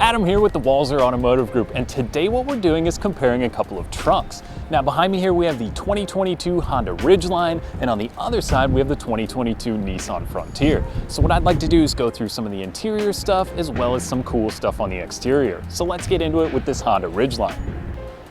Adam here with the Walser Automotive Group, and today what we're doing is comparing a couple of trucks. Now behind me here we have the 2022 Honda Ridgeline, and on the other side we have the 2022 Nissan Frontier. So what I'd like to do is go through some of the interior stuff as well as some cool stuff on the exterior. So let's get into it with this Honda Ridgeline.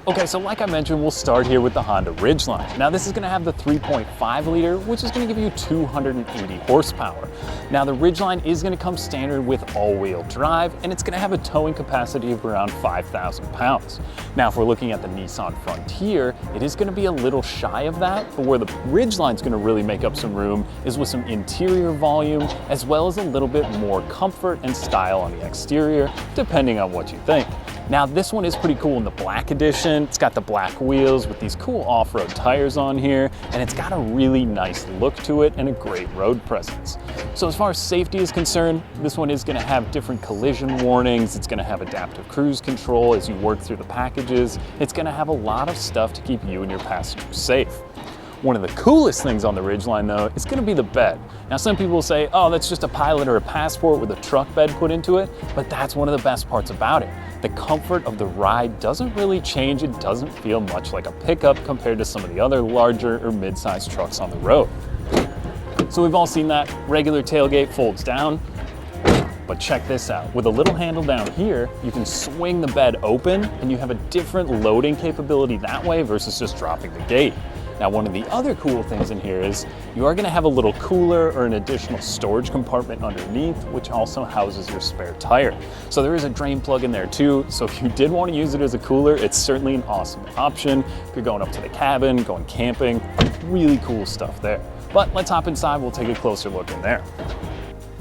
Okay, so like I mentioned, we'll start here with the Honda Ridgeline. Now this is going to have the 3.5 liter, which is going to give you 280 horsepower. Now the Ridgeline is going to come standard with all-wheel drive, and it's going to have a towing capacity of around 5,000 pounds. Now if we're looking at the Nissan Frontier, it is going to be a little shy of that, but where the Ridgeline is going to really make up some room is with some interior volume, as well as a little bit more comfort and style on the exterior, depending on what you think. Now this one is pretty cool in the black edition. It's got the black wheels with these cool off-road tires on here, and it's got a really nice look to it and a great road presence. So as far as safety is concerned, this one is going to have different collision warnings. It's going to have adaptive cruise control as you work through the packages. It's going to have a lot of stuff to keep you and your passengers safe. One of the coolest things on the Ridgeline though is going to be the bed. Now some people say, oh, that's just a Pilot or a Passport with a truck bed put into it, but that's one of the best parts about it. The comfort of the ride doesn't really change. It doesn't feel much like a pickup compared to some of the other larger or mid-sized trucks on the road. So we've all seen that regular tailgate folds down, but check this out. With a little handle down here, you can swing the bed open and you have a different loading capability that way versus just dropping the gate. Now, one of the other cool things in here is you are going to have a little cooler or an additional storage compartment underneath, which also houses your spare tire. So there is a drain plug in there too. So if you did want to use it as a cooler, it's certainly an awesome option. If you're going up to the cabin, going camping, really cool stuff there. But let's hop inside, we'll take a closer look in there.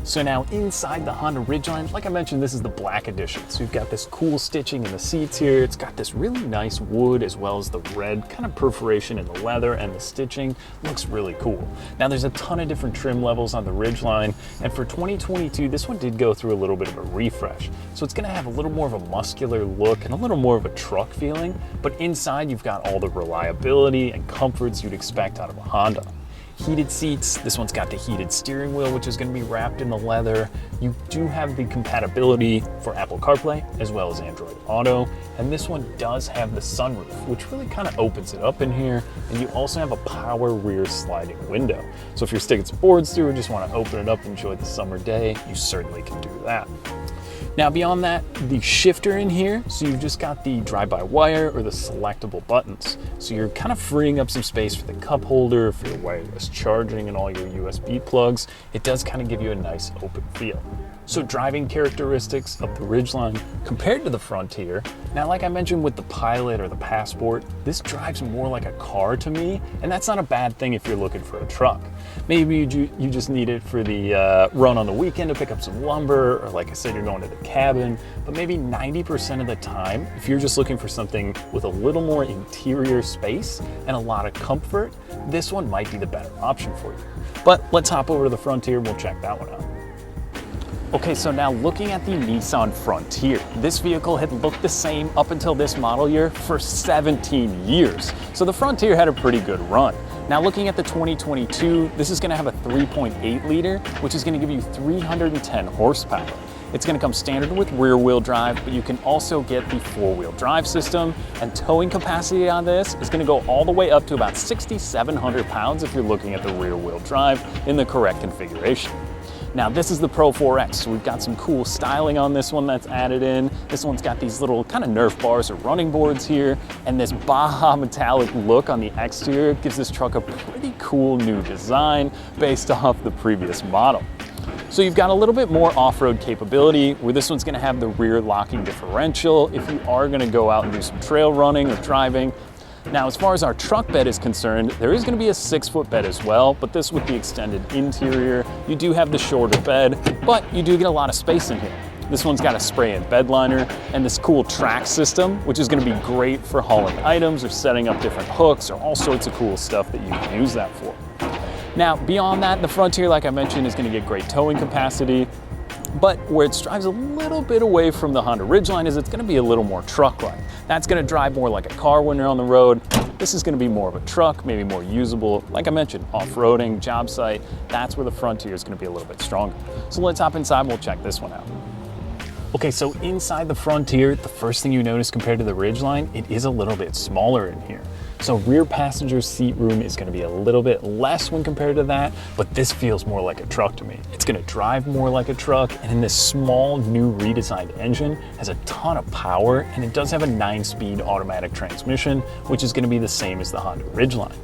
So now inside the Honda Ridgeline, like I mentioned, this is the black edition. So you've got this cool stitching in the seats here. It's got this really nice wood as well as the red kind of perforation in the leather, and the stitching looks really cool. Now there's a ton of different trim levels on the Ridgeline, and for 2022, this one did go through a little bit of a refresh. So it's gonna have a little more of a muscular look and a little more of a truck feeling, but inside you've got all the reliability and comforts you'd expect out of a Honda. Heated seats, this one's got the heated steering wheel, which is going to be wrapped in the leather. You do have the compatibility for Apple CarPlay as well as Android Auto, and this one does have the sunroof, which really kind of opens it up in here, and you also have a power rear sliding window. So if you're sticking some boards through or just want to open it up and enjoy the summer day, you certainly can do that. Now beyond that, the shifter in here, so you've just got the drive-by-wire or the selectable buttons. So you're kind of freeing up some space for the cup holder, for your wireless charging and all your USB plugs. It does kind of give you a nice open feel. So driving characteristics of the Ridgeline compared to the Frontier, now like I mentioned with the Pilot or the Passport, this drives more like a car to me, and that's not a bad thing if you're looking for a truck. Maybe you just need it for the run on the weekend to pick up some lumber, or like I said, you're going to the cabin, but maybe 90% of the time, if you're just looking for something with a little more interior space and a lot of comfort, this one might be the better option for you. But let's hop over to the Frontier, we'll check that one out. Okay, so now looking at the Nissan Frontier, this vehicle had looked the same up until this model year for 17 years. So the Frontier had a pretty good run. Now looking at the 2022, this is going to have a 3.8 liter, which is going to give you 310 horsepower. It's going to come standard with rear wheel drive, but you can also get the 4-wheel drive system, and towing capacity on this is going to go all the way up to about 6,700 pounds if you're looking at the rear wheel drive in the correct configuration. Now this is the Pro 4X, so we've got some cool styling on this one that's added in. This one's got these little kind of Nerf bars or running boards here, and this Baja metallic look on the exterior gives this truck a pretty cool new design based off the previous model. So you've got a little bit more off-road capability, where this one's gonna have the rear locking differential if you are gonna go out and do some trail running or driving. Now, as far as our truck bed is concerned, there is going to be a 6-foot bed as well, but this with the extended interior. You do have the shorter bed, but you do get a lot of space in here. This one's got a spray-in bed liner and this cool track system, which is going to be great for hauling items or setting up different hooks or all sorts of cool stuff that you can use that for. Now, beyond that, the Frontier, like I mentioned, is going to get great towing capacity. But where it strives a little bit away from the Honda Ridgeline is it's going to be a little more truck-like. That's going to drive more like a car when you're on the road. This is going to be more of a truck, maybe more usable. Like I mentioned, off-roading, job site, that's where the Frontier is going to be a little bit stronger. So let's hop inside and we'll check this one out. Okay, so inside the Frontier, the first thing you notice compared to the Ridgeline, it is a little bit smaller in here. So rear passenger seat room is gonna be a little bit less when compared to that, but this feels more like a truck to me. It's gonna drive more like a truck, and in this small, new redesigned engine, has a ton of power, and it does have a 9-speed automatic transmission, which is gonna be the same as the Honda Ridgeline.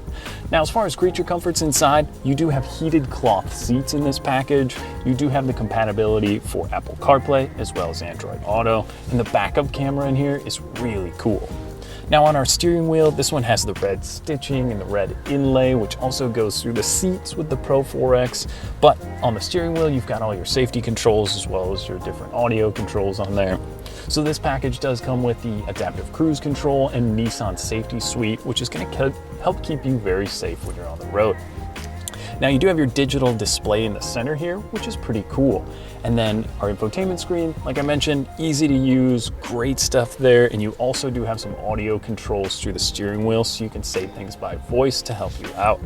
Now, as far as creature comforts inside, you do have heated cloth seats in this package. You do have the compatibility for Apple CarPlay as well as Android Auto, and the backup camera in here is really cool. Now on our steering wheel, this one has the red stitching and the red inlay, which also goes through the seats with the Pro 4X. But on the steering wheel, you've got all your safety controls as well as your different audio controls on there. So this package does come with the adaptive cruise control and Nissan safety suite, which is going to help keep you very safe when you're on the road. Now you do have your digital display in the center here, which is pretty cool. And then our infotainment screen, like I mentioned, easy to use, great stuff there. And you also do have some audio controls through the steering wheel, so you can say things by voice to help you out.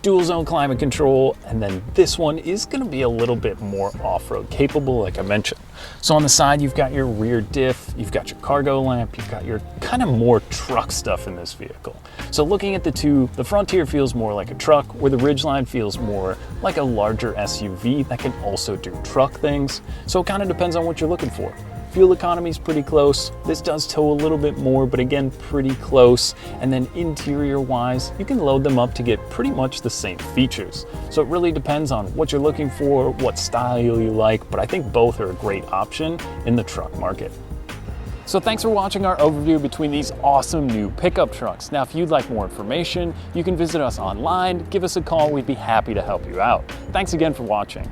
Dual zone climate control, and then this one is going to be a little bit more off-road capable, like I mentioned. So on the side, you've got your rear diff, you've got your cargo lamp, you've got your kind of more truck stuff in this vehicle. So looking at the two, the Frontier feels more like a truck, where the Ridgeline feels more like a larger SUV that can also do truck things. So it kind of depends on what you're looking for. Fuel economy is pretty close. This does tow a little bit more, but again, pretty close. And then interior wise, you can load them up to get pretty much the same features. So it really depends on what you're looking for, what style you like, but I think both are a great option in the truck market. So thanks for watching our overview between these awesome new pickup trucks. Now, if you'd like more information, you can visit us online, give us a call, we'd be happy to help you out. Thanks again for watching.